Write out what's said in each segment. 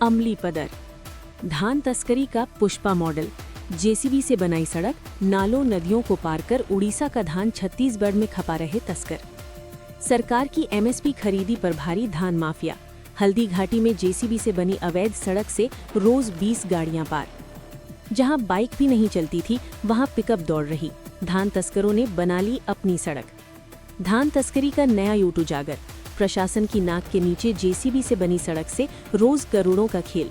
अमली पदर। धान तस्करी का पुष्पा मॉडल। जेसीबी से बनाई सड़क, नालों नदियों को पार कर उड़ीसा का धान छत्तीसगढ़ में खपा रहे तस्कर। सरकार की एमएसपी खरीदी पर भारी धान माफिया। हल्दी घाटी में जेसीबी से बनी अवैध सड़क से रोज 20 गाड़ियां पार। जहां बाइक भी नहीं चलती थी, वहां पिकअप दौड़ रही। धान तस्करों ने बना ली अपनी सड़क। धान तस्करी का नया यूट उजागर। प्रशासन की नाक के नीचे जेसीबी से बनी सड़क से रोज करोड़ों का खेल।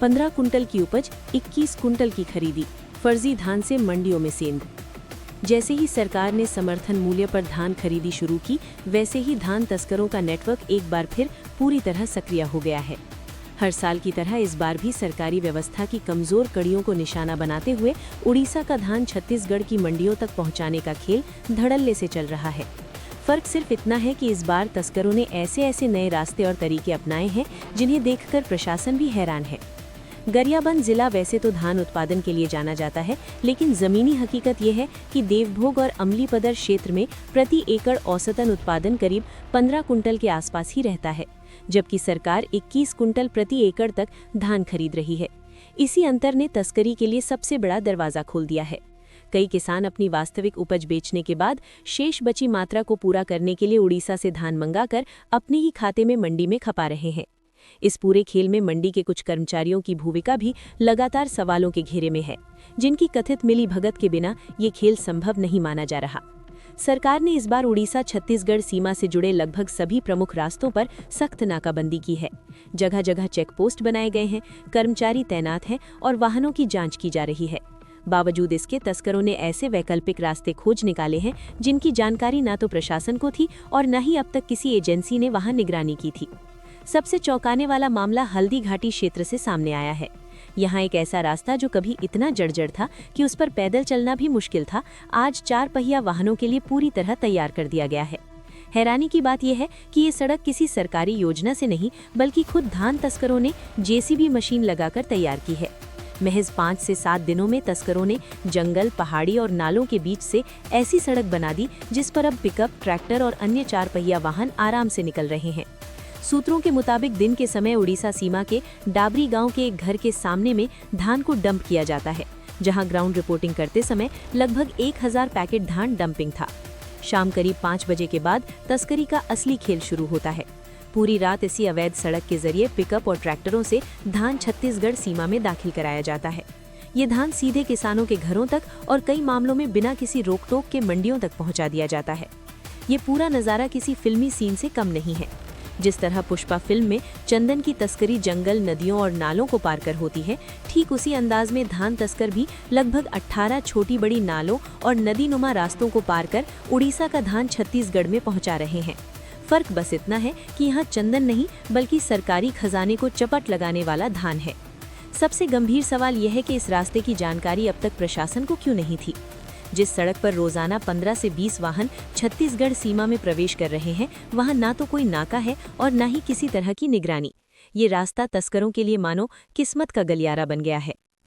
15 कुंटल की उपज, 21 कुंटल की खरीदी। फर्जी धान से मंडियों में सेंध। जैसे ही सरकार ने समर्थन मूल्य पर धान खरीदी शुरू की, वैसे ही धान तस्करों का नेटवर्क एक बार फिर पूरी तरह सक्रिय हो गया है। हर साल की तरह इस बार भी सरकारी व्यवस्था की कमजोर कड़ियों को निशाना बनाते हुए उड़ीसा का धान छत्तीसगढ़ की मंडियों तक पहुंचाने का खेल धड़ल्ले से चल रहा है। फर्क सिर्फ इतना है कि इस बार तस्करों ने ऐसे नए रास्ते और तरीके अपनाए हैं जिन्हें देखकर प्रशासन भी हैरान है। गरियाबंद जिला वैसे तो धान उत्पादन के लिए जाना जाता है, लेकिन जमीनी हकीकत यह है कि देवभोग और अमलीपदर क्षेत्र में प्रति एकड़ औसतन उत्पादन करीब 15 कुंटल के आसपास ही रहता है, जबकि सरकार 21 कुंटल प्रति एकड़ तक धान खरीद रही है। इसी अंतर ने तस्करी के लिए सबसे बड़ा दरवाजा खोल दिया है। कई किसान अपनी वास्तविक उपज बेचने के बाद शेष बची मात्रा को पूरा करने के लिए उड़ीसा से धान मंगाकर अपने ही खाते में मंडी में खपा रहे हैं। इस पूरे खेल में मंडी के कुछ कर्मचारियों की भूमिका भी लगातार सवालों के घेरे में है, जिनकी कथित मिली भगत के बिना ये खेल संभव नहीं माना जा रहा। सरकार ने इस बार उड़ीसा छत्तीसगढ़ सीमा से जुड़े लगभग सभी प्रमुख रास्तों पर सख्त नाकाबंदी की है। जगह जगह चेक पोस्ट बनाए गए हैं, कर्मचारी तैनात हैं और वाहनों की जांच की जा रही है। बावजूद इसके तस्करों ने ऐसे वैकल्पिक रास्ते खोज निकाले हैं जिनकी जानकारी ना तो प्रशासन को थी और न ही अब तक किसी एजेंसी ने वहां निगरानी की थी। सबसे चौंकाने वाला मामला हल्दी घाटी क्षेत्र से सामने आया है। यहाँ एक ऐसा रास्ता जो कभी इतना जर्जर था कि उस पर पैदल चलना भी मुश्किल था, आज 4 पहिया वाहनों के लिए पूरी तरह तैयार कर दिया गया है। हैरानी की बात यह है कि ये सड़क किसी सरकारी योजना से नहीं, बल्कि खुद धान तस्करों ने जेसीबी मशीन लगाकर तैयार की है। महज 5 से 7 दिनों में तस्करों ने जंगल, पहाड़ी और नालों के बीच से ऐसी सड़क बना दी जिस पर अब पिकअप, ट्रैक्टर और अन्य 4 पहिया वाहन आराम से निकल रहे हैं। सूत्रों के मुताबिक दिन के समय उड़ीसा सीमा के डाबरी गांव के एक घर के सामने में धान को डंप किया जाता है, जहां ग्राउंड रिपोर्टिंग करते समय लगभग 1000 पैकेट धान डंपिंग था। शाम करीब 5 बजे के बाद तस्करी का असली खेल शुरू होता है। पूरी रात इसी अवैध सड़क के जरिए पिकअप और ट्रैक्टरों से धान छत्तीसगढ़ सीमा में दाखिल कराया जाता है। ये धान सीधे किसानों के घरों तक और कई मामलों में बिना किसी रोक टोक के मंडियों तक पहुंचा दिया जाता है। ये पूरा नज़ारा किसी फिल्मी सीन से कम नहीं है। जिस तरह पुष्पा फिल्म में चंदन की तस्करी जंगल, नदियों और नालों को पार कर होती है, ठीक उसी अंदाज में धान तस्कर भी लगभग 18 छोटी बड़ी नालों और नदीनुमा रास्तों को पार कर उड़ीसा का धान छत्तीसगढ़ में पहुंचा रहे हैं। फर्क बस इतना है कि यहाँ चंदन नहीं, बल्कि सरकारी खजाने को चपट लगाने वाला धान है। सबसे गंभीर सवाल यह है कि इस रास्ते की जानकारी अब तक प्रशासन को क्यों नहीं थी। जिस सड़क पर रोजाना 15 से 20 वाहन छत्तीसगढ़ सीमा में प्रवेश कर रहे हैं, वहां ना तो कोई नाका है और ना ही किसी तरह की निगरानी। ये रास्ता तस्करों के लिए मानो किस्मत का गलियारा बन गया है।